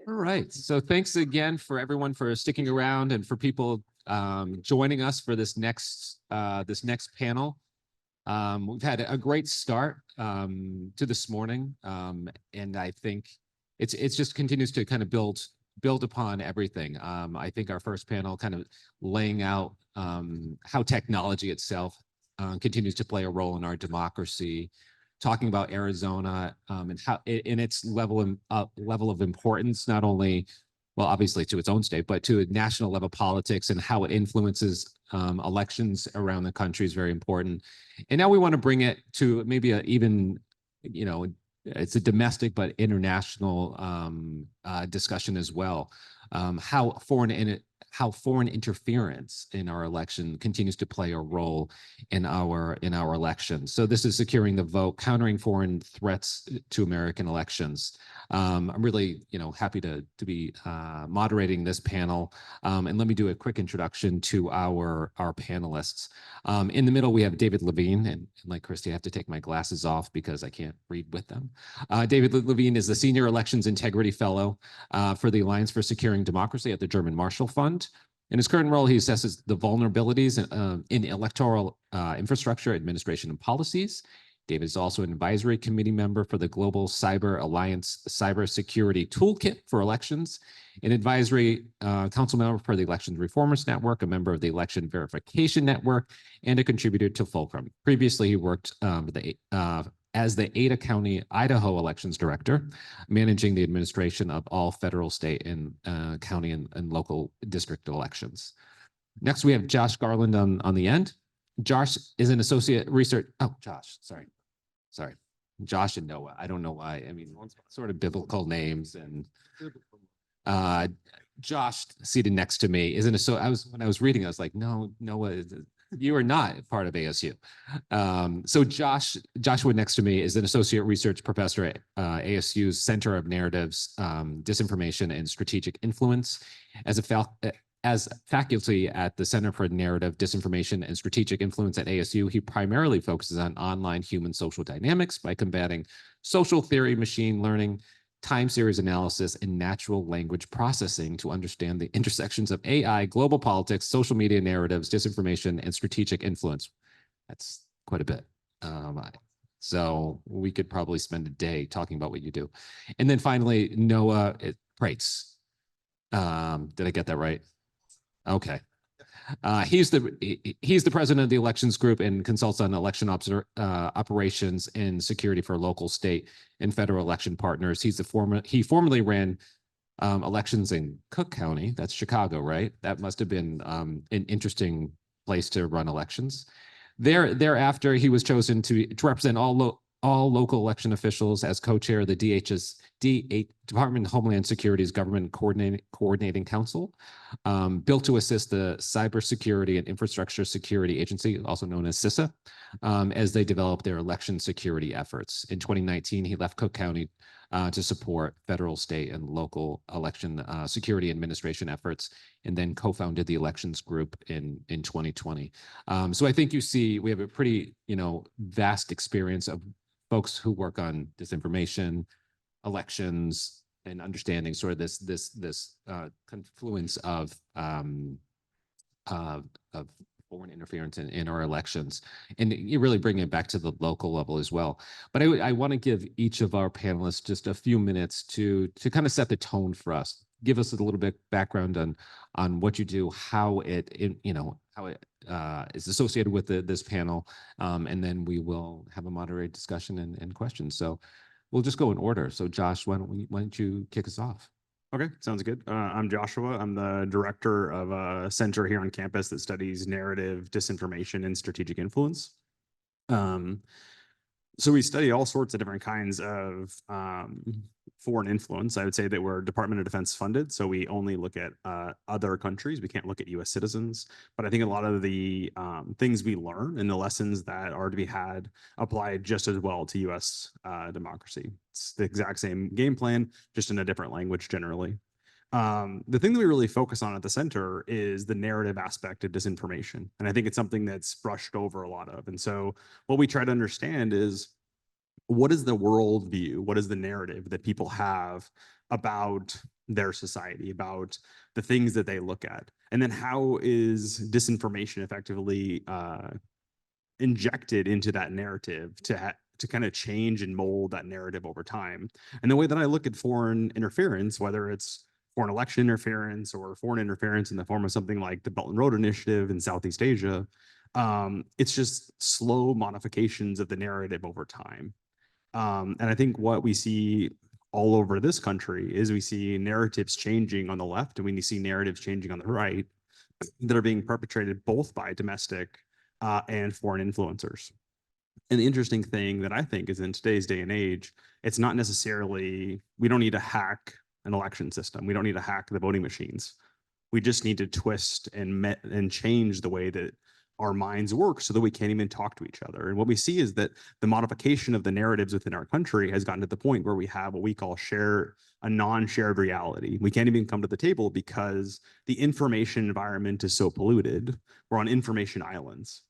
All right. So thanks again for everyone for sticking around and for people joining us for this next panel. We've had a great start to this morning, and I think it's just continues to kind of build upon everything. I think our first panel kind of laying out how technology itself continues to play a role in our democracy, talking about Arizona and how in its level of importance, not only, well, obviously to its own state, but to a national level politics and how it influences elections around the country is very important. And now we want to bring it to maybe even, it's a domestic but international discussion as well. How foreign interference in our election continues to play a role in our elections. So this is securing the vote, countering foreign threats to American elections. I'm really, happy to be moderating this panel. And let me do a quick introduction to our panelists. In the middle, we have David Levine, and like Christy, I have to take my glasses off because I can't read with them. David Levine is the Senior Elections Integrity Fellow for the Alliance for Securing Democracy at the German Marshall Fund. In his current role, he assesses the vulnerabilities in electoral infrastructure, administration, and policies. David is also an advisory committee member for the Global Cyber Alliance Cybersecurity Toolkit for Elections, an advisory council member for the Elections Reformers Network, a member of the Election Verification Network, and a contributor to Fulcrum. Previously, he worked as the Ada County, Idaho elections director, managing the administration of all federal, state, and county and local district elections. Next, we have Josh Garland on the end. Josh is an associate research. Oh, Josh, sorry. Josh and Noah. I don't know why. I mean, sort of biblical names. And Josh, seated next to me, is when I was reading, I was like, no, Noah, you are not part of ASU. So Joshua next to me is an associate research professor at ASU's Center of Narratives, Disinformation, and Strategic Influence. As faculty at the Center for Narrative, Disinformation, and Strategic Influence at ASU, he primarily focuses on online human social dynamics by combating social theory, machine learning, time series analysis, and natural language processing to understand the intersections of AI, global politics, social media narratives, disinformation, and strategic influence. That's quite a bit. So we could probably spend a day talking about what you do. And then finally, Noah Praetz. Did I get that right? Okay. He's the president of the elections group and consults on election operations and security for local, state, and federal election partners. He formerly ran elections in Cook County. That's Chicago, right? That must have been an interesting place to run elections. Thereafter, he was chosen to represent all local election officials as co-chair of the Department of Homeland Security's Government Coordinating Council, built to assist the Cybersecurity and Infrastructure Security Agency, also known as CISA, as they develop their election security efforts. In 2019, he left Cook County to support federal, state, and local election security administration efforts, and then co-founded the elections group in 2020. So I think you see we have a pretty vast experience of folks who work on disinformation, elections, and understanding sort of this confluence of foreign interference in our elections, and you really bring it back to the local level as well. But I want to give each of our panelists just a few minutes to kind of set the tone for us. Give us a little bit background on what you do, how it is associated with this panel, and then we will have a moderated discussion and questions. So we'll just go in order. So Josh, why don't you kick us off? Okay, sounds good. I'm Joshua. I'm the director of a center here on campus that studies narrative, disinformation, and strategic influence. So we study all sorts of different kinds of foreign influence. I would say that we're Department of Defense funded, so we only look at other countries. We can't look at US citizens. But I think a lot of the things we learn and the lessons that are to be had apply just as well to US democracy. It's the exact same game plan, just in a different language generally. The thing that we really focus on at the center is the narrative aspect of disinformation. And I think it's something that's brushed over a lot of. And so what we try to understand is what is the worldview? What is the narrative that people have about their society, about the things that they look at? And then how is disinformation effectively injected into that narrative to kind of change and mold that narrative over time? And the way that I look at foreign interference, whether it's foreign election interference or foreign interference in the form of something like the Belt and Road Initiative in Southeast Asia, it's just slow modifications of the narrative over time. And I think what we see all over this country is we see narratives changing on the left and we see narratives changing on the right that are being perpetrated both by domestic and foreign influencers. And the interesting thing that I think is in today's day and age, it's not necessarily, we don't need to hack an election system. We don't need to hack the voting machines. We just need to twist and change the way that our minds work so that we can't even talk to each other. And what we see is that the modification of the narratives within our country has gotten to the point where we have what we call a non-shared reality. We can't even come to the table because the information environment is so polluted. We're on information islands.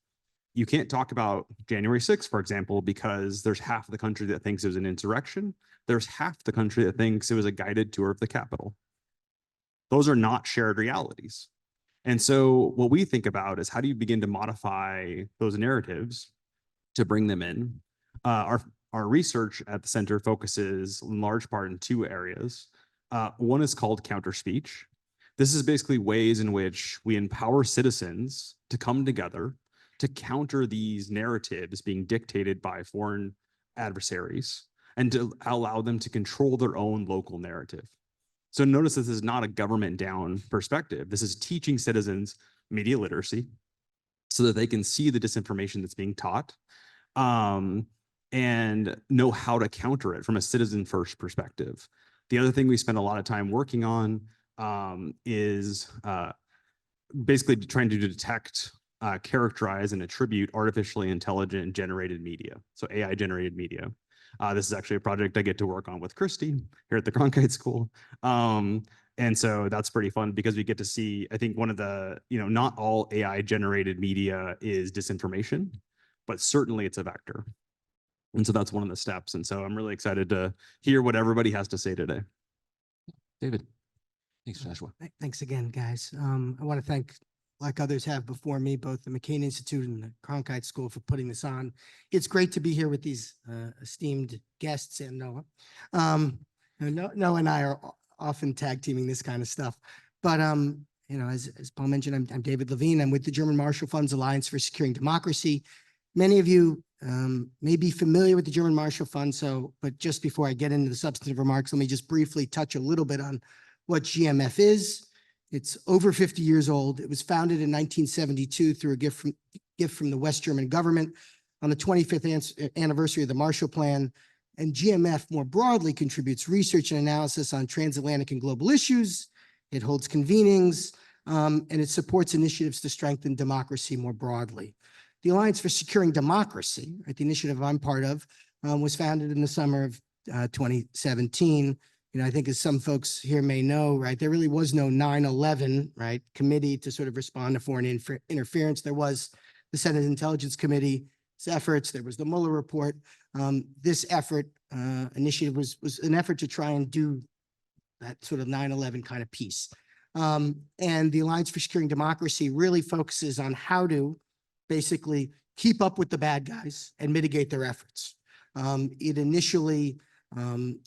You can't talk about January 6th, for example, because there's half of the country that thinks it was an insurrection. There's half the country that thinks it was a guided tour of the Capitol. Those are not shared realities. And so what we think about is how do you begin to modify those narratives to bring them in? Our research at the center focuses in large part in two areas. One is called counter speech. This is basically ways in which we empower citizens to come together to counter these narratives being dictated by foreign adversaries and to allow them to control their own local narrative. So notice this is not a government down perspective. This is teaching citizens media literacy so that they can see the disinformation that's being taught and know how to counter it from a citizen first perspective. The other thing we spend a lot of time working on is basically trying to detect, characterize, and attribute artificially intelligent generated media. So AI generated media. This is actually a project I get to work on with Christy here at the Cronkite School. And so that's pretty fun because we get to see, I think one of the, not all AI generated media is disinformation, but certainly it's a vector. And so that's one of the steps. And so I'm really excited to hear what everybody has to say today. David. Thanks, Joshua. Thanks again, guys. I want to thank, like others have before me, both the McCain Institute and the Cronkite School for putting this on. It's great to be here with these esteemed guests and Noah. Noah and I are often tag teaming this kind of stuff. But, as Paul mentioned, I'm David Levine. I'm with the German Marshall Fund's Alliance for Securing Democracy. Many of you may be familiar with the German Marshall Fund. But just before I get into the substantive remarks, let me just briefly touch a little bit on what GMF is. It's over 50 years old. It was founded in 1972 through a gift from the West German government on the 25th anniversary of the Marshall Plan. And GMF more broadly contributes research and analysis on transatlantic and global issues. It holds convenings, and it supports initiatives to strengthen democracy more broadly. The Alliance for Securing Democracy, right, the initiative I'm part of, was founded in the summer of 2017. I think as some folks here may know, right, there really was no 9/11, right, committee to sort of respond to foreign interference. There was the Senate Intelligence Committee's efforts. There was the Mueller report. This effort, initiative was an effort to try and do that sort of 9/11 kind of piece. And the Alliance for Securing Democracy really focuses on how to basically keep up with the bad guys and mitigate their efforts. It initially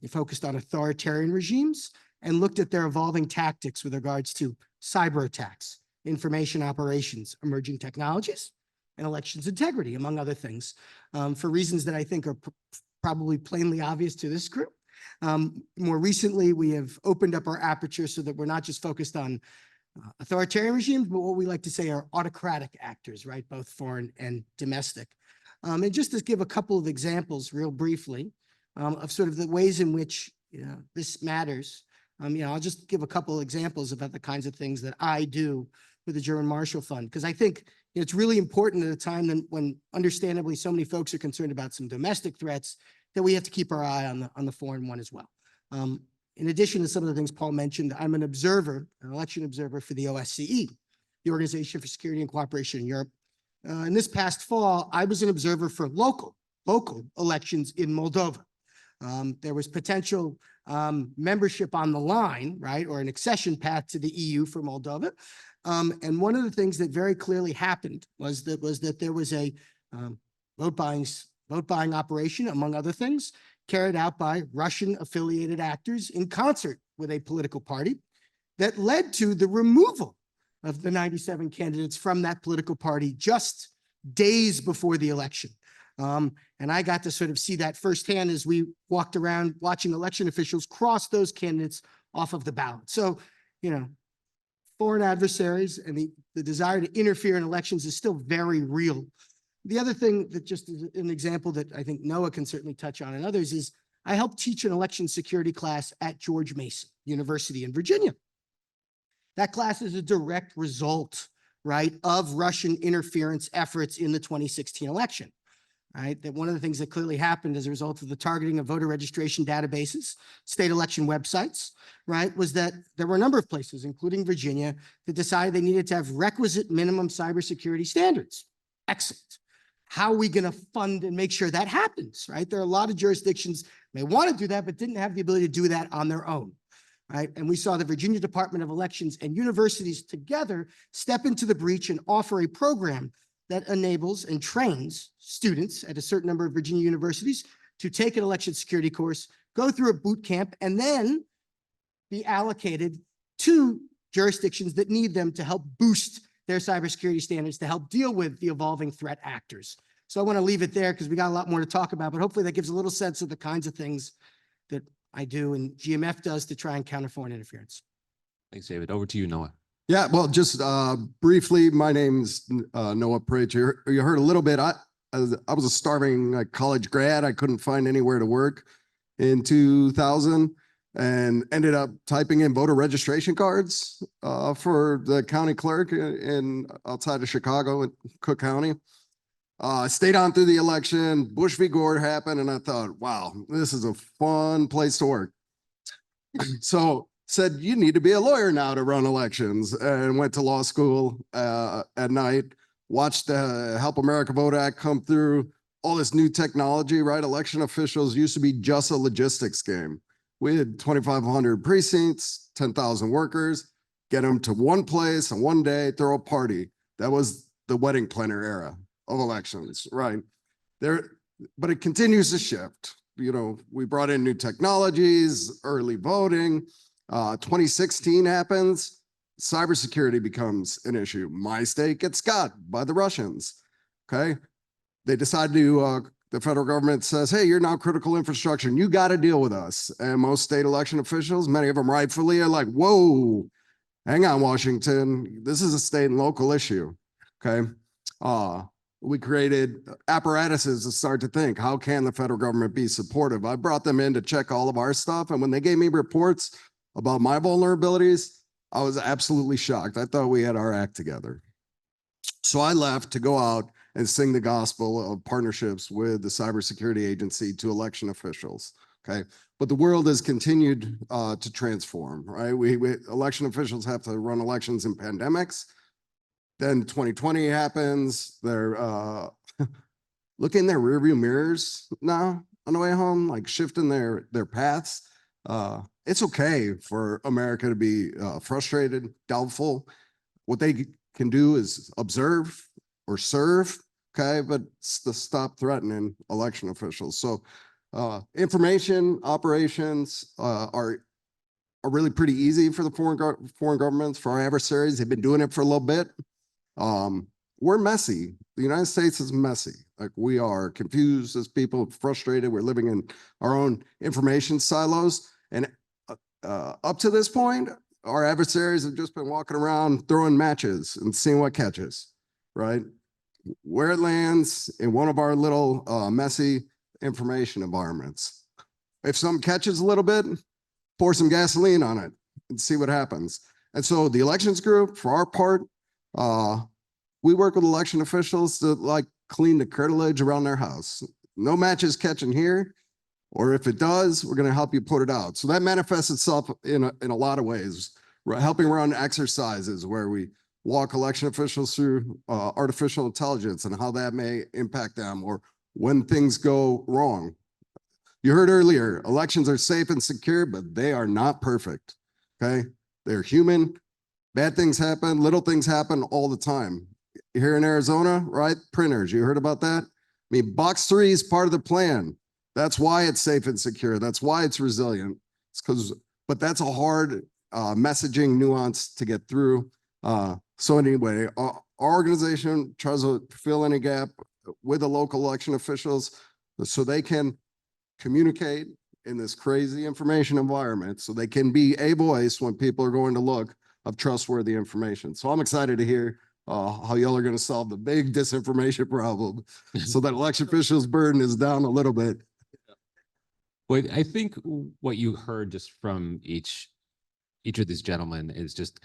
focused on authoritarian regimes and looked at their evolving tactics with regards to cyber attacks, information operations, emerging technologies, and elections integrity, among other things, for reasons that I think are probably plainly obvious to this group. More recently, we have opened up our aperture so that we're not just focused on authoritarian regimes, but what we like to say are autocratic actors, right, both foreign and domestic. And just to give a couple of examples real briefly, of sort of the ways in which this matters. I'll just give a couple of examples about the kinds of things that I do with the German Marshall Fund, because I think it's really important at a time when understandably so many folks are concerned about some domestic threats that we have to keep our eye on the foreign one as well. In addition to some of the things Paul mentioned, I'm an observer, an election observer for the OSCE, the Organization for Security and Cooperation in Europe. And this past fall, I was an observer for local local elections in Moldova. There was potential membership on the line, right, or an accession path to the EU for Moldova. And one of the things that very clearly happened was that there was a vote buying operation, among other things, carried out by Russian affiliated actors in concert with a political party that led to the removal of the 97 candidates from that political party just days before the election. And I got to sort of see that firsthand as we walked around watching election officials cross those candidates off of the ballot. So, you know, foreign adversaries and the desire to interfere in elections is still very real. The other thing that just is an example that I think Noah can certainly touch on and others is I helped teach an election security class at George Mason University in Virginia. That class is a direct result, right, of Russian interference efforts in the 2016 election. Right, that one of the things that clearly happened as a result of the targeting of voter registration databases, state election websites, right, was that there were a number of places, including Virginia, that decided they needed to have requisite minimum cybersecurity standards. Excellent. How are we going to fund and make sure that happens, right? There are a lot of jurisdictions may want to do that, but didn't have the ability to do that on their own, right? And we saw the Virginia Department of Elections and universities together step into the breach and offer a program that enables and trains students at a certain number of Virginia universities to take an election security course, go through a boot camp, and then be allocated to jurisdictions that need them to help boost their cybersecurity standards to help deal with the evolving threat actors. So I want to leave it there because we got a lot more to talk about, but hopefully that gives a little sense of the kinds of things that I do and GMF does to try and counter foreign interference. Thanks, David. Over to you, Noah. Yeah, well, just briefly, my name's Noah Praetz. You heard a little bit. I was a starving college grad. I couldn't find anywhere to work in 2000 and ended up typing in voter registration cards for the county clerk in outside of Chicago in Cook County. Stayed on through the election. Bush v. Gore happened, and I thought, wow, this is a fun place to work. So said, you need to be a lawyer now to run elections, and went to law school at night, watched the Help America Vote Act come through, all this new technology, right? Election officials used to be just a logistics game. We had 2,500 precincts, 10,000 workers, get them to one place on one day, throw a party. That was the wedding planner era of elections, right? But it continues to shift. You know, we brought in new technologies, early voting. 2016 happens, cybersecurity becomes an issue. My state gets got by the Russians, okay? They decide to, the federal government says, hey, you're now critical infrastructure and you got to deal with us. And most state election officials, many of them rightfully are like, whoa, hang on, Washington, this is a state and local issue, okay? We created apparatuses to start to think, how can the federal government be supportive? I brought them in to check all of our stuff. And when they gave me reports about my vulnerabilities, I was absolutely shocked. I thought we had our act together. So I left to go out and sing the gospel of partnerships with the cybersecurity agency to election officials, okay? But the world has continued to transform, right? Election officials have to run elections in pandemics. Then 2020 happens. They're looking in their rearview mirrors now on the way home, like shifting their paths. It's okay for America to be frustrated, doubtful. What they can do is observe or serve, okay? But stop threatening election officials. So information operations are really pretty easy for the foreign governments, for our adversaries. They've been doing it for a little bit. We're messy. The United States is messy. Like, we are confused as people, frustrated. We're living in our own information silos. And up to this point, our adversaries have just been walking around throwing matches and seeing what catches, right? Where it lands in one of our little messy information environments. If something catches a little bit, pour some gasoline on it and see what happens. And so the elections group, for our part, we work with election officials to like clean the curtilage around their house. No matches catching here, or if it does, we're going to help you put it out. So that manifests itself in a lot of ways. We're helping run exercises where we walk election officials through artificial intelligence and how that may impact them, or when things go wrong. You heard earlier, elections are safe and secure, but they are not perfect. Okay. They're human. Bad things happen. Little things happen all the time. Here in Arizona, right? Printers. You heard about that? I mean, box 3 is part of the plan. That's why it's safe and secure. That's why it's resilient. It's but that's a hard messaging nuance to get through. So anyway, our organization tries to fill any gap with the local election officials so they can communicate in this crazy information environment, so they can be a voice when people are going to look of trustworthy information. So I'm excited to hear how y'all are going to solve the big disinformation problem so that election officials' burden is down a little bit. But I think what you heard just from each of these gentlemen is just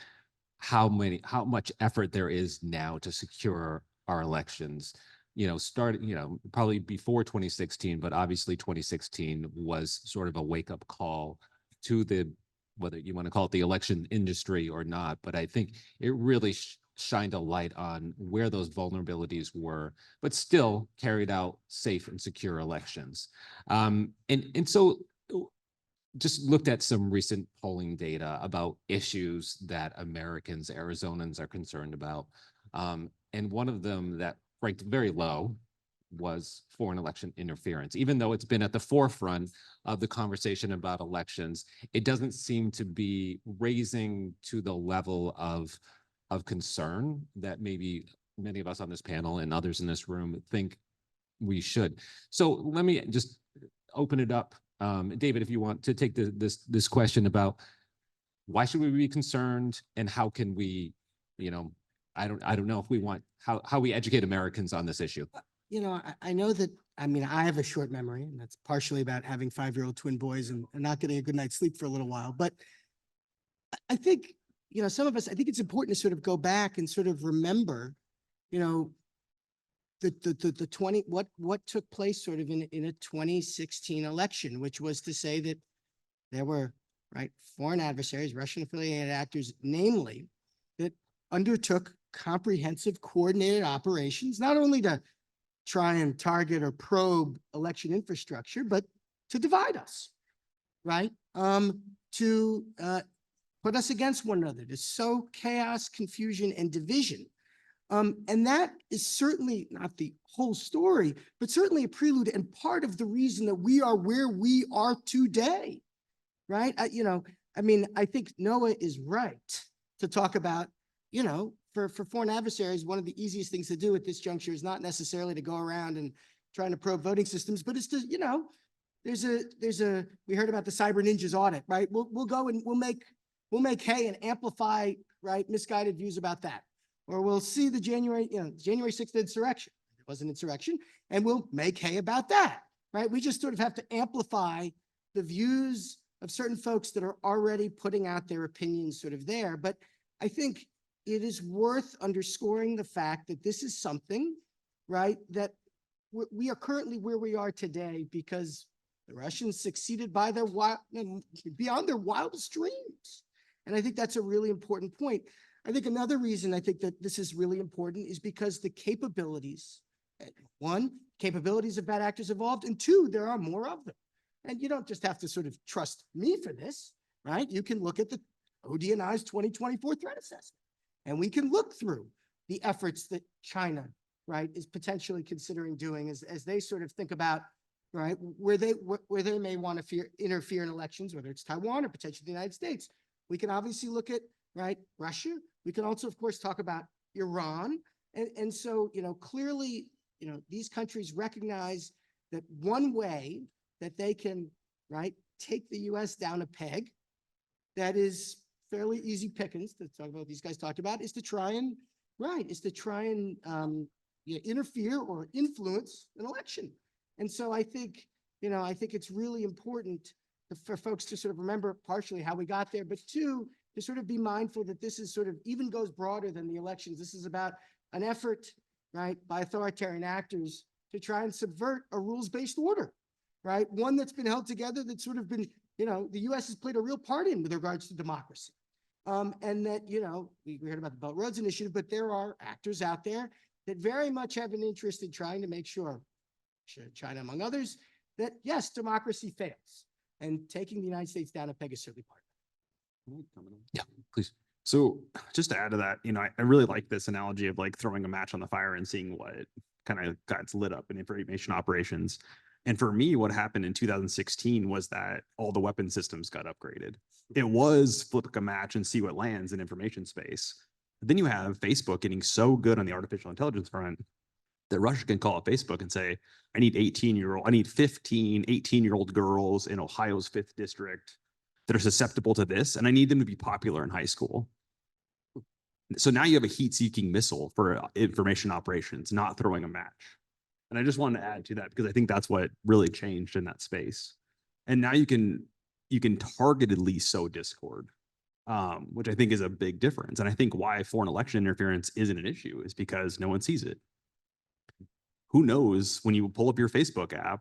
how much effort there is now to secure our elections. Probably before 2016, but obviously 2016 was sort of a wake-up call to whether you want to call it the election industry or not, but I think it really shined a light on where those vulnerabilities were, but still carried out safe and secure elections. And so just looked at some recent polling data about issues that Americans, Arizonans are concerned about. And one of them that ranked very low was foreign election interference. Even though it's been at the forefront of the conversation about elections, it doesn't seem to be raising to the level of concern that maybe many of us on this panel and others in this room think we should. So let me just open it up. David, if you want to take this question about why should we be concerned and how can we, I don't know if we want how we educate Americans on this issue. I know that, I have a short memory, and that's partially about having 5-year-old twin boys and not getting a good night's sleep for a little while. But I think, some of us, I think it's important to sort of go back and sort of remember, the 20, what took place sort of in a 2016 election, which was to say that there were, foreign adversaries, Russian affiliated actors, namely, that undertook comprehensive coordinated operations, not only to try and target or probe election infrastructure, but to divide us, to put us against one another, to sow chaos, confusion, and division. And that is certainly not the whole story, but certainly a prelude and part of the reason that we are where we are today, right? I think Noah is right to talk about, for foreign adversaries, one of the easiest things to do at this juncture is not necessarily to go around and trying to probe voting systems, but it's to, we heard about the cyber ninjas audit, right? We'll go and we'll make hay and amplify, misguided views about that. Or we'll see the January 6th insurrection. It was an insurrection, and we'll make hay about that, right? We just sort of have to amplify the views of certain folks that are already putting out their opinions sort of there. But I think it is worth underscoring the fact that this is something, that we are currently where we are today because the Russians succeeded by beyond their wildest dreams. And I think that's a really important point. I think another reason I think that this is really important is because the capabilities, capabilities of bad actors evolved, and 2, there are more of them. And you don't just have to sort of trust me for this, You can look at the ODNI's 2024 threat assessment, and we can look through the efforts that China, is potentially considering doing as they sort of think about, where they may want to interfere in elections, whether it's Taiwan or potentially the United States. We can obviously look at, Russia. We can also, of course, talk about Iran. And so, clearly, these countries recognize that one way that they can, take the U.S. down a peg that is fairly easy pickings to talk about, these guys talked about, is to try and interfere or influence an election. And so I think it's really important for folks to sort of remember partially how we got there, but 2, to sort of be mindful that this is sort of even goes broader than the elections. This is about an effort, by authoritarian actors to try and subvert a rules-based order, One that's been held together, that's sort of been, the U.S. has played a real part in with regards to democracy. And that, we heard about the Belt Roads Initiative, but there are actors out there that very much have an interest in trying to make sure China among others, that yes, democracy fails. And taking the United States down a peg is certainly part of it. Yeah, please. So just to add to that, I really like this analogy of like throwing a match on the fire and seeing what kind of got lit up in information operations. And for me, what happened in 2016 was that all the weapon systems got upgraded. It was flip a match and see what lands in information space. But then you have Facebook getting so good on the artificial intelligence front that Russia can call up Facebook and say, I need 15, 18-year-old girls in Ohio's 5th district that are susceptible to this, and I need them to be popular in high school. So now you have a heat-seeking missile for information operations, not throwing a match. And I just wanted to add to that because I think that's what really changed in that space. And now you can targetedly sow discord, which I think is a big difference. And I think why foreign election interference isn't an issue is because no one sees it. Who knows when you pull up your Facebook app,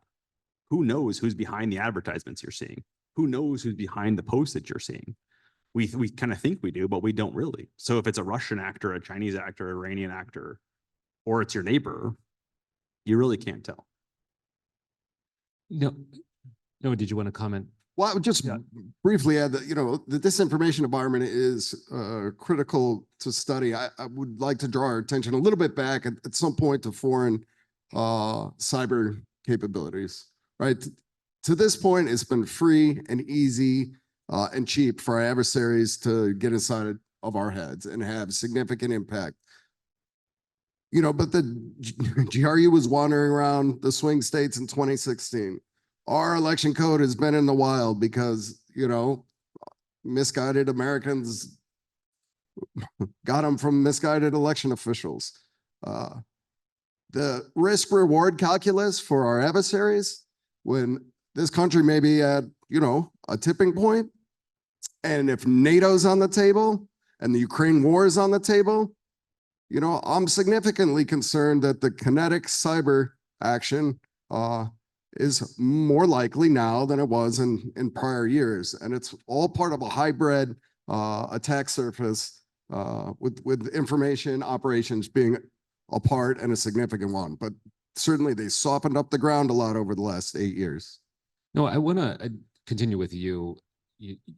who knows who's behind the advertisements you're seeing? Who knows who's behind the posts that you're seeing? We kind of think we do, but we don't really. So if it's a Russian actor, a Chinese actor, Iranian actor, or it's your neighbor, you really can't tell. No, did you want to comment? Well, I would just briefly add that, the disinformation environment is critical to study. I would like to draw our attention a little bit back at some point to foreign cyber capabilities, right? To this point, it's been free and easy and cheap for our adversaries to get inside of our heads and have significant impact. But the GRU was wandering around the swing states in 2016. Our election code has been in the wild because, misguided Americans got them from misguided election officials. The risk reward calculus for our adversaries, when this country may be at, a tipping point, and if NATO's on the table and the Ukraine war is on the table, I'm significantly concerned that the kinetic cyber action is more likely now than it was in prior years. And it's all part of a hybrid attack surface with information operations being a part and a significant one. But certainly they softened up the ground a lot over the last 8 years. No, I want to continue with you.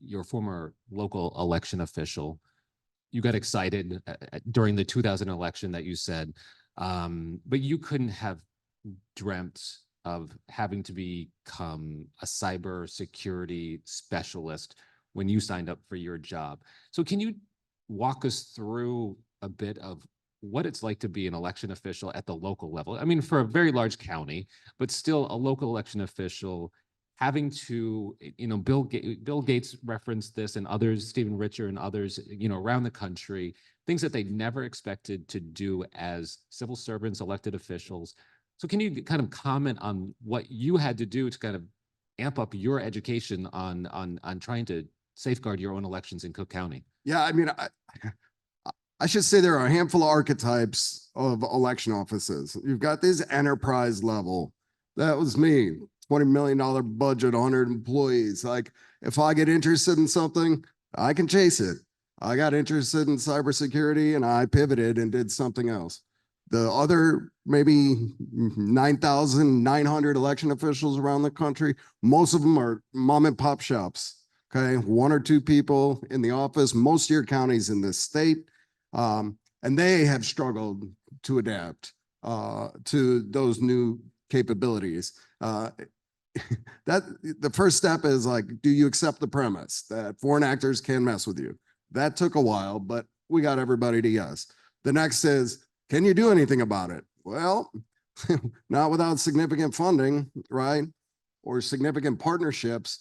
Your former local election official. You got excited during the 2000 election that you said, but you couldn't have dreamt of having to become a cyber security specialist when you signed up for your job. So can you walk us through a bit of what it's like to be an election official at the local level? I mean, for a very large county, but still a local election official having to, Bill Gates referenced this and others, Stephen Richer and others, around the country, things that they never expected to do as civil servants, elected officials. So can you kind of comment on what you had to do to kind of amp up your education on trying to safeguard your own elections in Cook County? Yeah, I mean, I should say there are a handful of archetypes of election offices. You've got this enterprise level. That was me. $20 million budget, 100 employees. Like, if I get interested in something, I can chase it. I got interested in cybersecurity and I pivoted and did something else. The other maybe 9,900 election officials around the country, most of them are mom and pop shops. Okay, 1 or 2 people in the office, most of your counties in this state. And they have struggled to adapt to those new capabilities. That the first step is like, do you accept the premise that foreign actors can mess with you? That took a while, but we got everybody to yes. The next is, can you do anything about it? Well, not without significant funding, right? Or significant partnerships.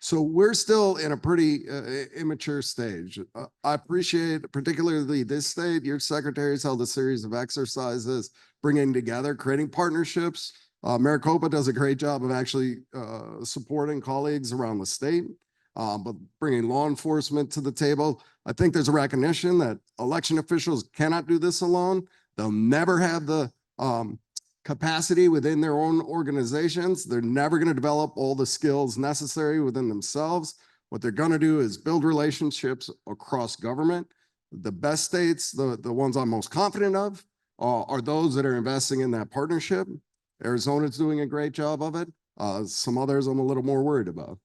So we're still in a pretty immature stage. I appreciate particularly this state, your secretaries held a series of exercises, bringing together, creating partnerships. Maricopa does a great job of actually supporting colleagues around the state, but bringing law enforcement to the table. I think there's a recognition that election officials cannot do this alone. They'll never have the capacity within their own organizations. They're never going to develop all the skills necessary within themselves. What they're going to do is build relationships across government. The best states, the ones I'm most confident of, are those that are investing in that partnership. Arizona's doing a great job of it. Some others I'm a little more worried about.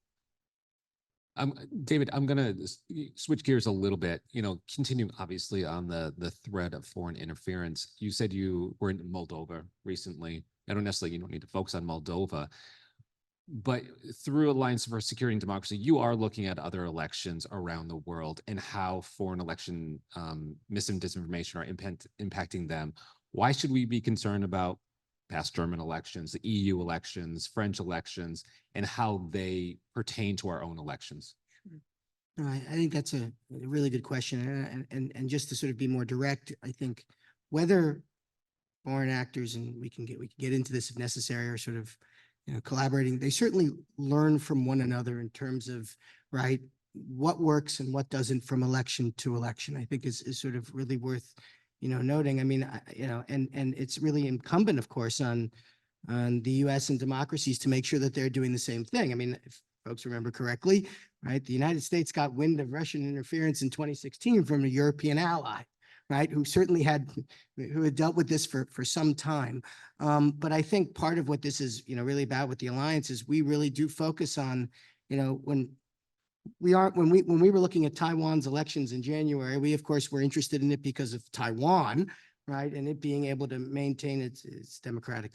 David, I'm gonna switch gears a little bit, continuing obviously on the thread of foreign interference. You said you were in Moldova recently. I don't necessarily, you don't need to focus on Moldova, but through Alliance for Security and Democracy, you are looking at other elections around the world and how foreign election mis and disinformation are impacting them. Why should we be concerned about past German elections, the EU elections, French elections, and how they pertain to our own elections? No, I think that's a really good question. And just to sort of be more direct, I think whether foreign actors, and we can get into this if necessary, are sort of collaborating, they certainly learn from one another in terms of, right, what works and what doesn't from election to election. I think is sort of really worth noting. I mean, and it's really incumbent, of course, on the U.S. and democracies to make sure that they're doing the same thing. I mean, if folks remember correctly, right, the United States got wind of Russian interference in 2016 from a European ally, right, who had dealt with this for some time. But I think part of what this is, really about with the alliance is we really do focus on, when we were looking at Taiwan's elections in January, we of course were interested in it because of Taiwan, right, and it being able to maintain its democratic,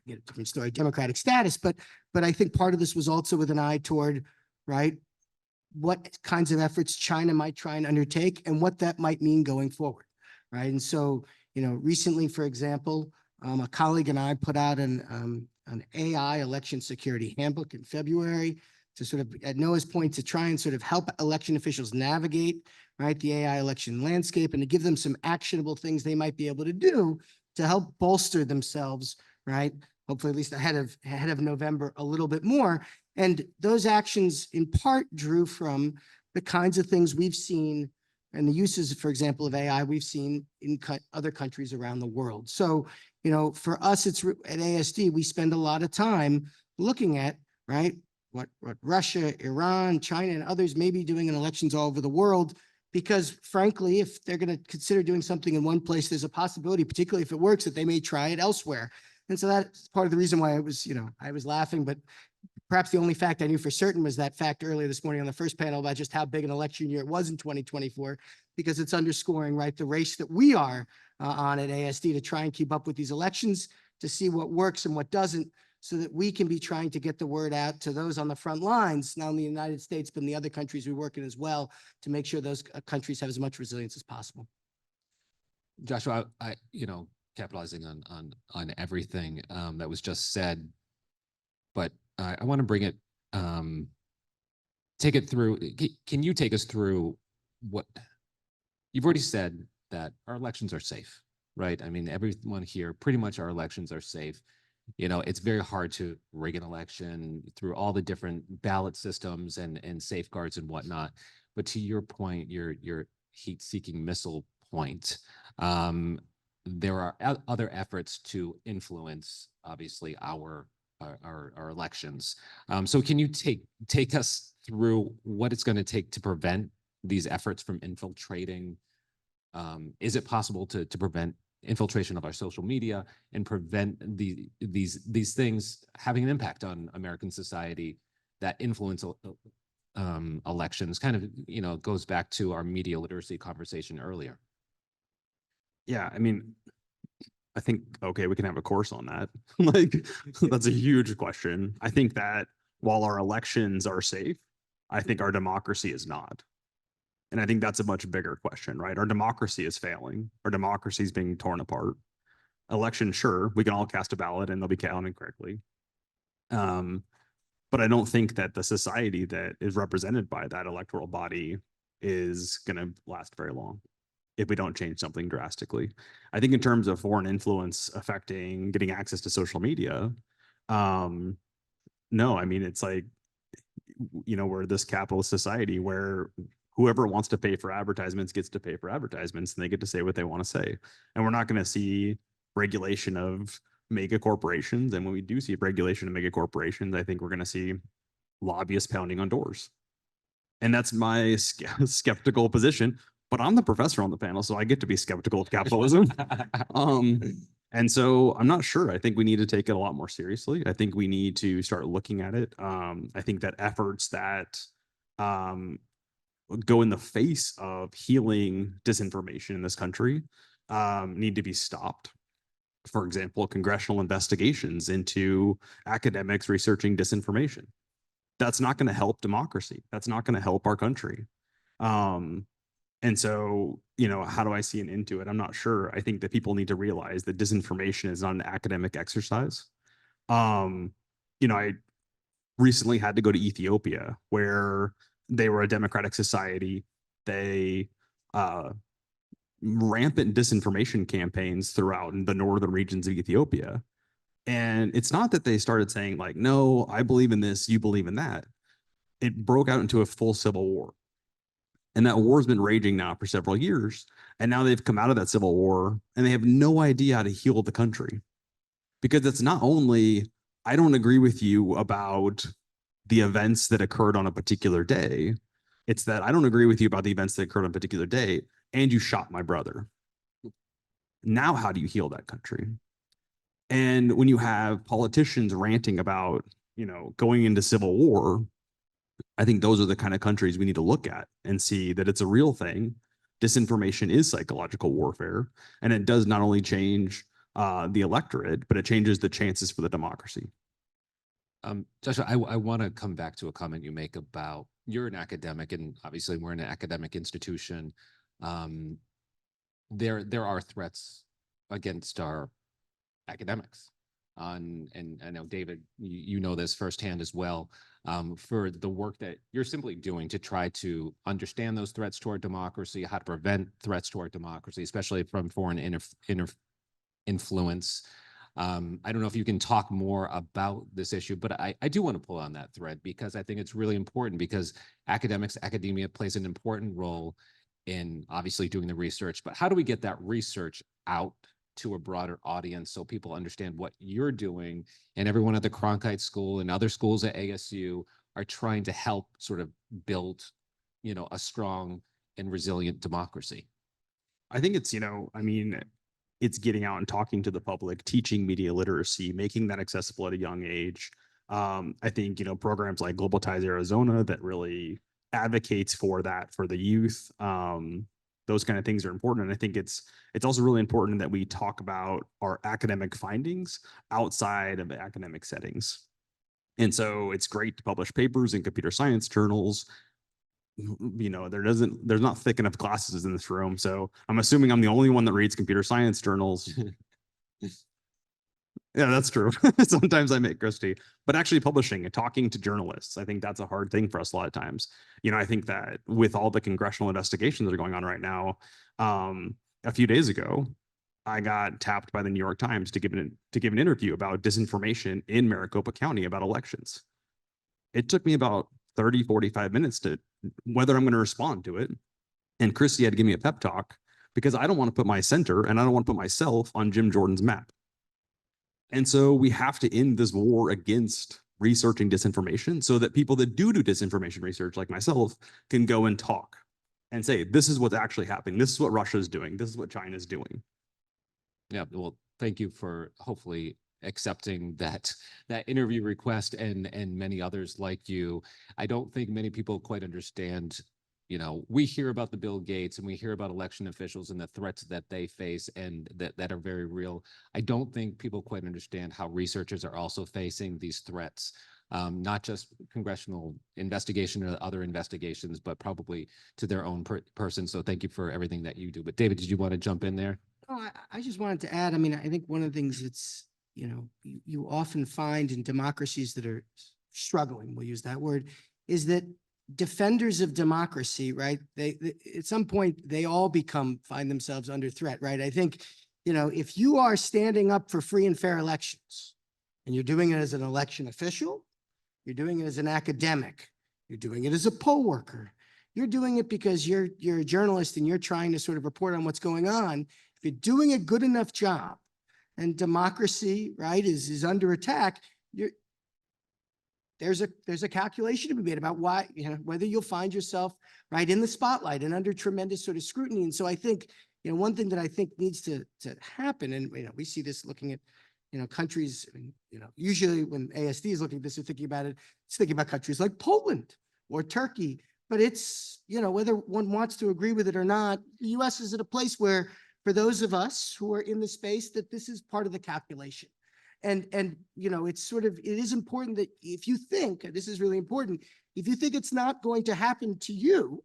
different story, democratic status. But I think part of this was also with an eye toward, right, what kinds of efforts China might try and undertake and what that might mean going forward, right? And so, recently, for example, a colleague and I put out an AI election security handbook in February to sort of, at Noah's point, to try and sort of help election officials navigate, right, the AI election landscape and to give them some actionable things they might be able to do to help bolster themselves, right? Hopefully at least ahead of November a little bit more. And those actions in part drew from the kinds of things we've seen and the uses, for example, of AI we've seen in other countries around the world. So, for us, it's at ASD, we spend a lot of time looking at, right, what Russia, Iran, China, and others may be doing in elections all over the world, because frankly, if they're going to consider doing something in one place, there's a possibility, particularly if it works, that they may try it elsewhere. And so that's part of the reason why I was laughing, but perhaps the only fact I knew for certain was that fact earlier this morning on the first panel about just how big an election year it was in 2024, because it's underscoring, right, the race that we are on at ASD to try and keep up with these elections, to see what works and what doesn't, so that we can be trying to get the word out to those on the front lines, not only in the United States, but in the other countries we work in as well, to make sure those countries have as much resilience as possible. Joshua, I capitalizing on everything that was just said, but I want to bring it, take it through. Can you take us through what you've already said, that our elections are safe, right? I mean, everyone here, pretty much our elections are safe. It's very hard to rig an election through all the different ballot systems and safeguards and whatnot. But to your point, your heat-seeking missile point, there are other efforts to influence, obviously, our elections. So can you take us through what it's going to take to prevent these efforts from infiltrating? Is it possible to prevent infiltration of our social media and prevent these things having an impact on American society that influence elections? Kind of, goes back to our media literacy conversation earlier. Yeah, I mean, I think, okay, we can have a course on that. Like, that's a huge question. I think that while our elections are safe, I think our democracy is not. And I think that's a much bigger question, right? Our democracy is failing. Our democracy is being torn apart. Election, sure, we can all cast a ballot and they'll be counted correctly. But I don't think that the society that is represented by that electoral body is going to last very long if we don't change something drastically. I think in terms of foreign influence affecting getting access to social media, no, I mean, it's like, we're this capitalist society where whoever wants to pay for advertisements gets to pay for advertisements, and they get to say what they want to say. And we're not going to see regulation of mega corporations. And when we do see regulation of mega corporations, I think we're going to see lobbyists pounding on doors. And that's my skeptical position. But I'm the professor on the panel, so I get to be skeptical of capitalism. And so I'm not sure. I think we need to take it a lot more seriously. I think we need to start looking at it. I think that efforts that go in the face of healing disinformation in this country need to be stopped. For example, congressional investigations into academics researching disinformation. That's not going to help democracy. That's not going to help our country. And so, how do I see an end to it? I'm not sure. I think that people need to realize that disinformation is not an academic exercise. I recently had to go to Ethiopia, where they were a democratic society. They rampant disinformation campaigns throughout in the northern regions of Ethiopia. And it's not that they started saying like, no, I believe in this, you believe in that. It broke out into a full civil war. And that war has been raging now for several years. And now they've come out of that civil war and they have no idea how to heal the country. Because it's not only, I don't agree with you about the events that occurred on a particular day. It's that I don't agree with you about the events that occurred on a particular day and you shot my brother. Now, how do you heal that country? And when you have politicians ranting about, going into civil war, I think those are the kind of countries we need to look at and see that it's a real thing. Disinformation is psychological warfare, and it does not only change the electorate, but it changes the chances for the democracy. Joshua, I want to come back to a comment you make about you're an academic, and obviously we're in an academic institution. There are threats against our academics. And I know, David, you know this firsthand as well, for the work that you're simply doing to try to understand those threats to our democracy, how to prevent threats to our democracy, especially from foreign influence. I don't know if you can talk more about this issue, but I do want to pull on that thread because I think it's really important, because academia plays an important role in obviously doing the research, but how do we get that research out to a broader audience so people understand what you're doing, and everyone at the Cronkite School and other schools at ASU are trying to help sort of build, a strong and resilient democracy? I think it's, it's getting out and talking to the public, teaching media literacy, making that accessible at a young age. I think, programs like Global Ties Arizona that really advocates for that for the youth. Those kind of things are important. And I think it's also really important that we talk about our academic findings outside of the academic settings. And so it's great to publish papers in computer science journals. There's not thick enough classes in this room. So I'm assuming I'm the only one that reads computer science journals. Yeah, that's true. Sometimes I make Christy, but actually publishing and talking to journalists, I think that's a hard thing for us a lot of times. I think that with all the congressional investigations that are going on right now, a few days ago, I got tapped by the New York Times to give an interview about disinformation in Maricopa County about elections. It took me about 30, 45 minutes to whether I'm going to respond to it. And Christy had to give me a pep talk because I don't want to put my center and I don't want to put myself on Jim Jordan's map. And so we have to end this war against researching disinformation so that people that do disinformation research like myself can go and talk and say, this is what's actually happening. This is what Russia is doing. This is what China is doing. Yeah, well, thank you for hopefully accepting that interview request and many others like you. I don't think many people quite understand. We hear about the Bill Gates and we hear about election officials and the threats that they face and that are very real. I don't think people quite understand how researchers are also facing these threats, not just congressional investigation or other investigations, but probably to their own person. So thank you for everything that you do. But David, did you want to jump in there? Oh, I just wanted to add, I think one of the things that's, you often find in democracies that are struggling, we'll use that word, is that defenders of democracy, right? They at some point they all find themselves under threat, right? I think, if you are standing up for free and fair elections and you're doing it as an election official, you're doing it as an academic, you're doing it as a poll worker, you're doing it because you're a journalist and you're trying to sort of report on what's going on. If you're doing a good enough job and democracy, right, is under attack, there's a calculation to be made about why, whether you'll find yourself right in the spotlight and under tremendous sort of scrutiny. And so I think, one thing that I think needs to happen, and, we see this looking at, countries, usually when ASD is looking at this or thinking about it, it's thinking about countries like Poland or Turkey, but it's, whether one wants to agree with it or not, the US is at a place where, for those of us who are in the space, that this is part of the calculation. And, it's sort of, it is important that if you think, this is really important, if you think it's not going to happen to you,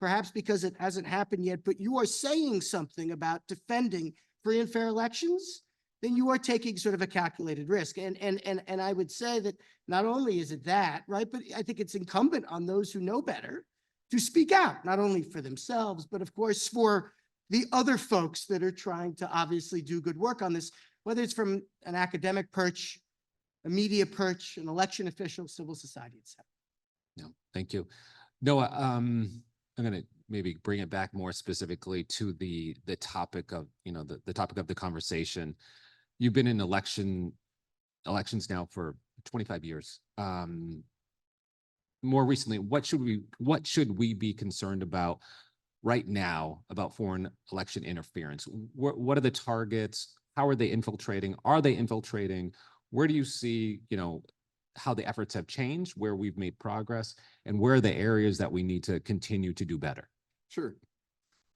perhaps because it hasn't happened yet, but you are saying something about defending free and fair elections, then you are taking sort of a calculated risk. And I would say that not only is it that, right, but I think it's incumbent on those who know better to speak out, not only for themselves, but of course for the other folks that are trying to obviously do good work on this, whether it's from an academic perch, a media perch, an election official, civil society, et cetera. No, thank you. Noah, I'm going to maybe bring it back more specifically to the topic of, the topic of the conversation. You've been in elections now for 25 years. More recently, what should we be concerned about right now about foreign election interference? What are the targets? How are they infiltrating? Are they infiltrating? Where do you see, how the efforts have changed, where we've made progress, and where are the areas that we need to continue to do better? Sure.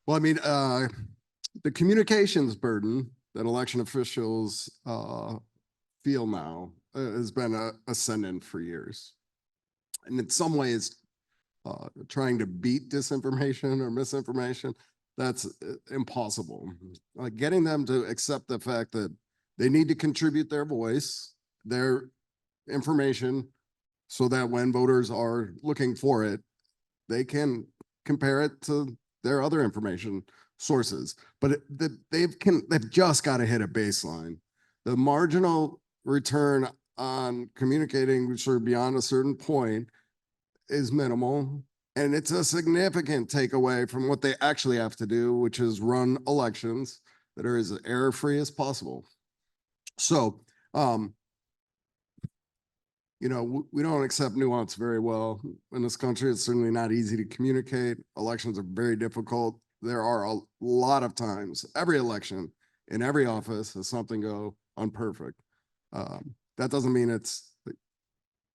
Well, I mean, the communications burden that election officials feel now has been ascendant for years. And in some ways, trying to beat disinformation or misinformation, that's impossible. Like getting them to accept the fact that they need to contribute their voice, their information, so that when voters are looking for it, they can compare it to their other information sources. But they've just got to hit a baseline. The marginal return on communicating sort of beyond a certain point is minimal. And it's a significant takeaway from what they actually have to do, which is run elections that are as error-free as possible. So, we don't accept nuance very well in this country. It's certainly not easy to communicate. Elections are very difficult. There are a lot of times, every election in every office has something go unperfect. That doesn't mean it's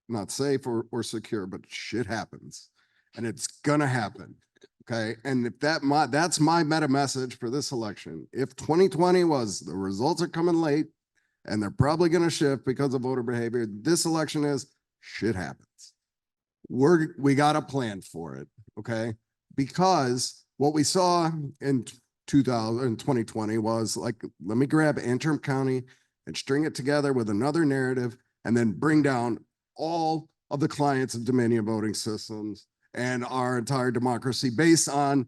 not safe or secure, but shit happens. And it's gonna happen, okay? And if that's my meta message for this election. If 2020 was the results are coming late and they're probably gonna shift because of voter behavior, this election is shit happens. We got a plan for it, okay? Because what we saw in 2020 was like, let me grab Antrim County and string it together with another narrative and then bring down all of the clients of Dominion voting systems and our entire democracy based on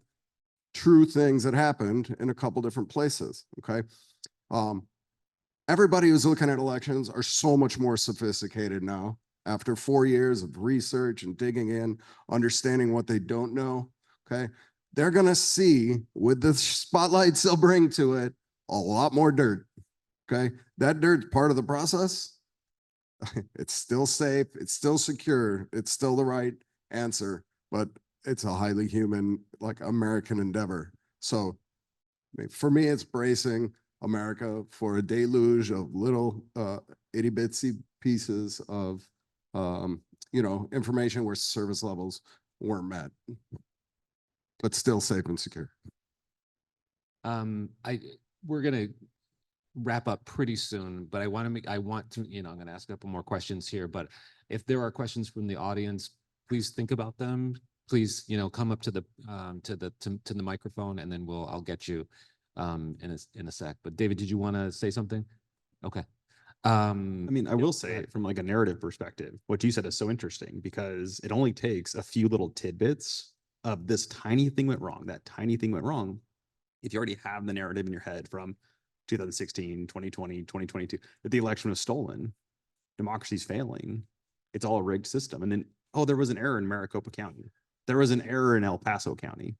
true things that happened in a couple different places, okay? Everybody who's looking at elections are so much more sophisticated now after 4 years of research and digging in, understanding what they don't know, okay? They're gonna see, with the spotlights they'll bring to it, a lot more dirt, okay? That dirt's part of the process. It's still safe, it's still secure, it's still the right answer, but it's a highly human, like American endeavor. So for me, it's bracing America for a deluge of little itty bitsy pieces of, information where service levels weren't met, but still safe and secure. We're gonna wrap up pretty soon, but I want to I'm going to ask a couple more questions here, but if there are questions from the audience, please think about them. Please, come up to the microphone, and then I'll get you in a sec. But David, did you want to say something? Okay. I will say from like a narrative perspective, what you said is so interesting because it only takes a few little tidbits of this tiny thing went wrong, that tiny thing went wrong. If you already have the narrative in your head from 2016, 2020, 2022, that the election was stolen, democracy's failing, it's all a rigged system. And then, there was an error in Maricopa County. There was an error in El Paso County.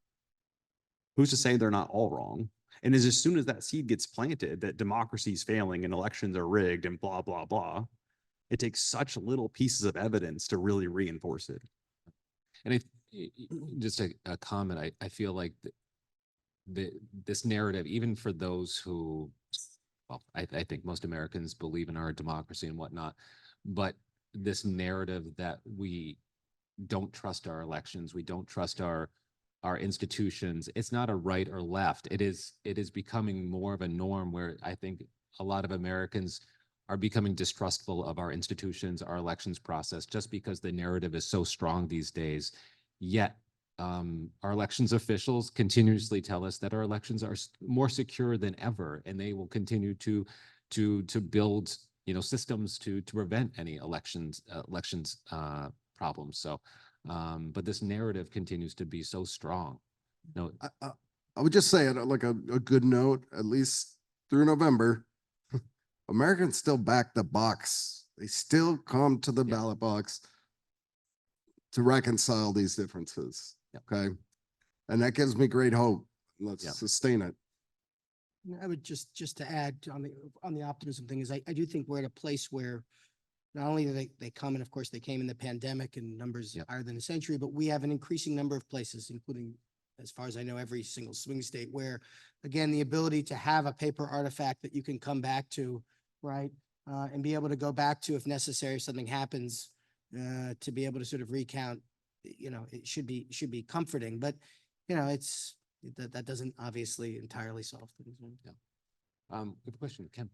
Who's to say they're not all wrong? And as soon as that seed gets planted, that democracy's failing and elections are rigged and blah, blah, blah, it takes such little pieces of evidence to really reinforce it. And just a comment, I feel like this narrative, even for those who, well, I think most Americans believe in our democracy and whatnot, but this narrative that we don't trust our elections, we don't trust our institutions. It's not a right or left. It is becoming more of a norm where I think a lot of Americans are becoming distrustful of our institutions, our elections process, just because the narrative is so strong these days. Yet our elections officials continuously tell us that our elections are more secure than ever, and they will continue to build, systems to prevent any elections problems. So, but this narrative continues to be so strong. No, I would just say it like a good note, at least through November, Americans still back the box. They still come to the Yeah. ballot box to reconcile these differences. Yeah. Okay. And that gives me great hope. Let's Yeah. sustain it. I would just to add on the optimism thing is I do think we're at a place where not only do they come, and of course they came in the pandemic and numbers Yep. higher than a century, but we have an increasing number of places, including, as far as I know, every single swing state where, again, the ability to have a paper artifact that you can come back to, right? And be able to go back to if necessary, if something happens, to be able to sort of recount, it should be comforting, but that doesn't obviously entirely solve things. we have a question, Kim.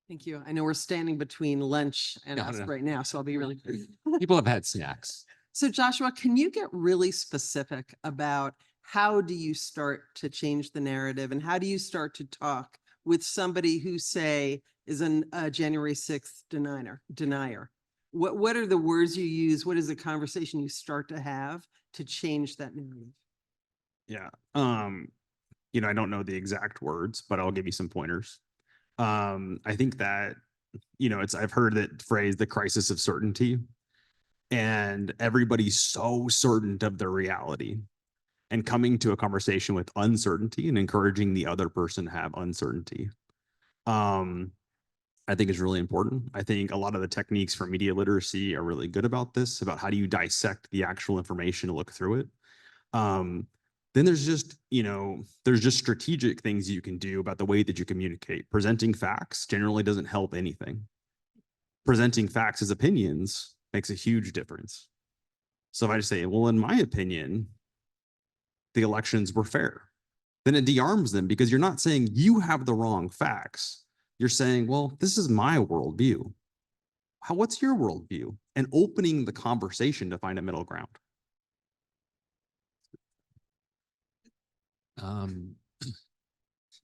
Thank you. I know we're standing between lunch and No, us no. right now, so I'll be really quick. People have had snacks. So Joshua, can you get really specific about how do you start to change the narrative and how do you start to talk with somebody who, say, is a January 6th denier? What are the words you use? What is the conversation you start to have to change that narrative? Yeah. I don't know the exact words, but I'll give you some pointers. I think that, I've heard that phrase, the crisis of certainty, and everybody's so certain of their reality, and coming to a conversation with uncertainty and encouraging the other person to have uncertainty. I think is really important. I think a lot of the techniques for media literacy are really good about this, about how do you dissect the actual information and look through it. Then there's just strategic things you can do about the way that you communicate. Presenting facts generally doesn't help anything. Presenting facts as opinions makes a huge difference. So if I just say, well, in my opinion, the elections were fair, then it de-arms them, because you're not saying you have the wrong facts. You're saying, well, this is my worldview. What's your worldview? And opening the conversation to find a middle ground.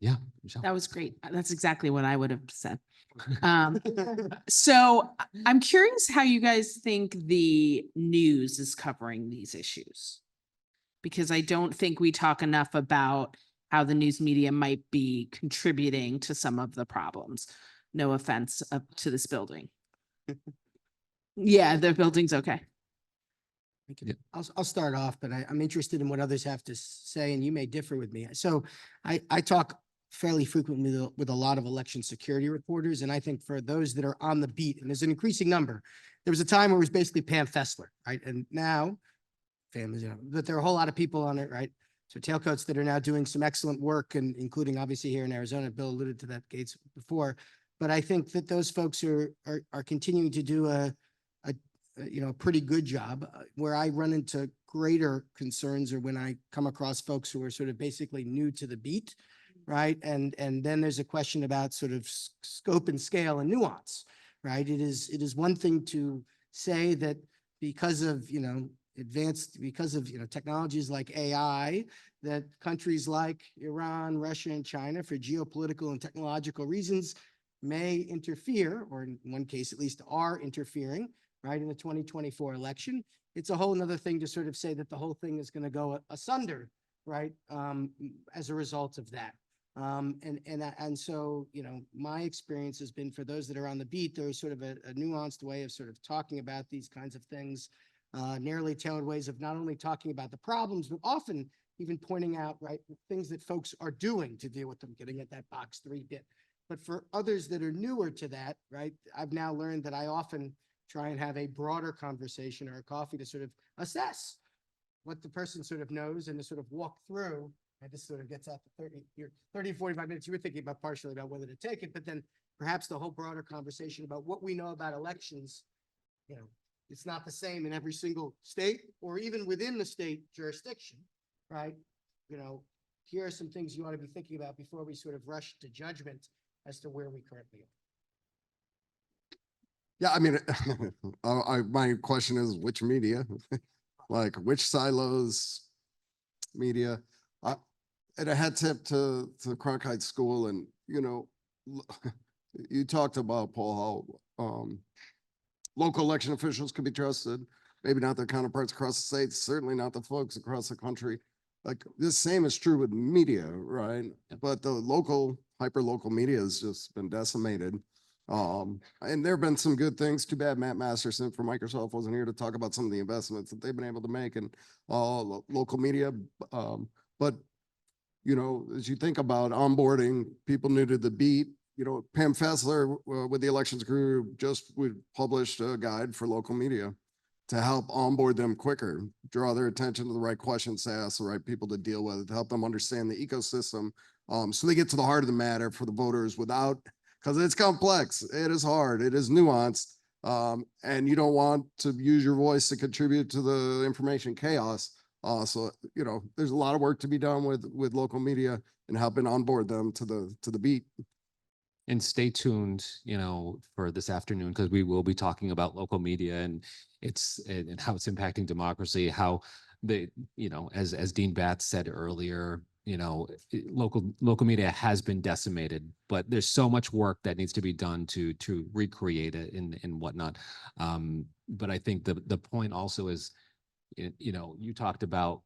Yeah. Michelle. That was great. That's exactly what I would have said. So I'm curious how you guys think the news is covering these issues. Because I don't think we talk enough about how the news media might be contributing to some of the problems. No offense up to this building. Yeah, the building's okay. Yeah. I'll start off, but I'm interested in what others have to say, and you may differ with me. So I talk fairly frequently with a lot of election security reporters, and I think for those that are on the beat, and there's an increasing number, there was a time where it was basically Pam Fessler, right? And now, families, but there are a whole lot of people on it, right? So tailcoats that are now doing some excellent work, and including obviously here in Arizona. Bill alluded to that, Gates, before. But I think that those folks are continuing to do a pretty good job. Where I run into greater concerns are when I come across folks who are sort of basically new to the beat, right? And then there's a question about sort of scope and scale and nuance, right? It is one thing to say that because of technologies like AI, that countries like Iran, Russia, and China, for geopolitical and technological reasons, may interfere, or in one case at least are interfering, right, in the 2024 election. It's a whole nother thing to sort of say that the whole thing is going to go asunder, right, as a result of that. And so, my experience has been, for those that are on the beat, there's sort of a nuanced way of sort of talking about these kinds of things, narrowly tailored ways of not only talking about the problems, but often even pointing out, right, things that folks are doing to deal with them, getting at that box 3 bit. But for others that are newer to that, right, I've now learned that I often try and have a broader conversation or a coffee to sort of assess what the person sort of knows, and to sort of walk through, And this sort of gets after 45 minutes, you were thinking about partially about whether to take it, but then perhaps the whole broader conversation about what we know about elections, it's not the same in every single state or even within the state jurisdiction, right? Here are some things you ought to be thinking about before we sort of rush to judgment as to where we currently are. Yeah, I mean, my question is which media, like which silos media? And a head tip to Cronkite School, and you talked about, Paul, how local election officials could be trusted, maybe not their counterparts across the states, certainly not the folks across the country. Like the same is true with media, right? But the hyper local media has just been decimated. And there have been some good things. Too bad Matt Masterson from Microsoft wasn't here to talk about some of the investments that they've been able to make in local media. But as you think about onboarding people new to the beat, Pam Fessler with the elections group we published a guide for local media to help onboard them quicker, draw their attention to the right questions to ask, the right people to deal with, to help them understand the ecosystem, so they get to the heart of the matter for the voters because it's complex, it is hard, it is nuanced, and you don't want to use your voice to contribute to the information chaos. So there's a lot of work to be done with local media and helping onboard them to the beat. And stay tuned, for this afternoon, because we will be talking about local media and how it's impacting democracy, how as Dean Batts said earlier, local media has been decimated, but there's so much work that needs to be done to recreate it and whatnot. But I think the point also is, you talked about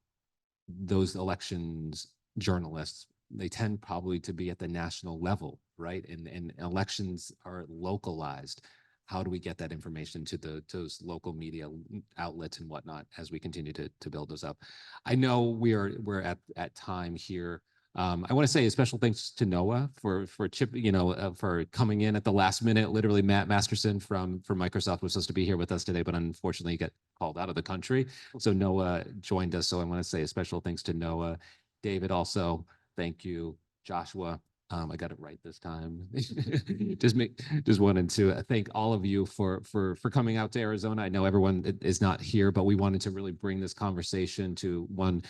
those elections journalists. They tend probably to be at the national level, right? And elections are localized. How do we get that information to those local media outlets and whatnot as we continue to build those up? I know we're at time here. I want to say a special thanks to Noah for for coming in at the last minute. Literally, Matt Masterson from Microsoft was supposed to be here with us today, but unfortunately got called out of the country. So Noah joined us. So I want to say a special thanks to Noah. David also, thank you. Joshua, I got it right this time. just wanted to thank all of you for coming out to Arizona. I know everyone is not here, but we wanted to really bring this conversation to one,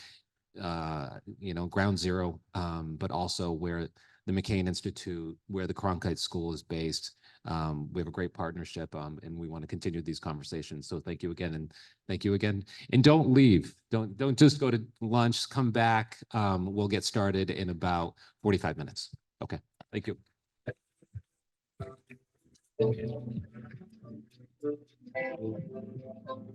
ground zero, but also where the McCain Institute, where the Cronkite School is based. We have a great partnership, and we want to continue these conversations. So thank you again, and thank you again. And don't leave. Don't just go to lunch. Come back. We'll get started in about 45 minutes. Okay. Thank you.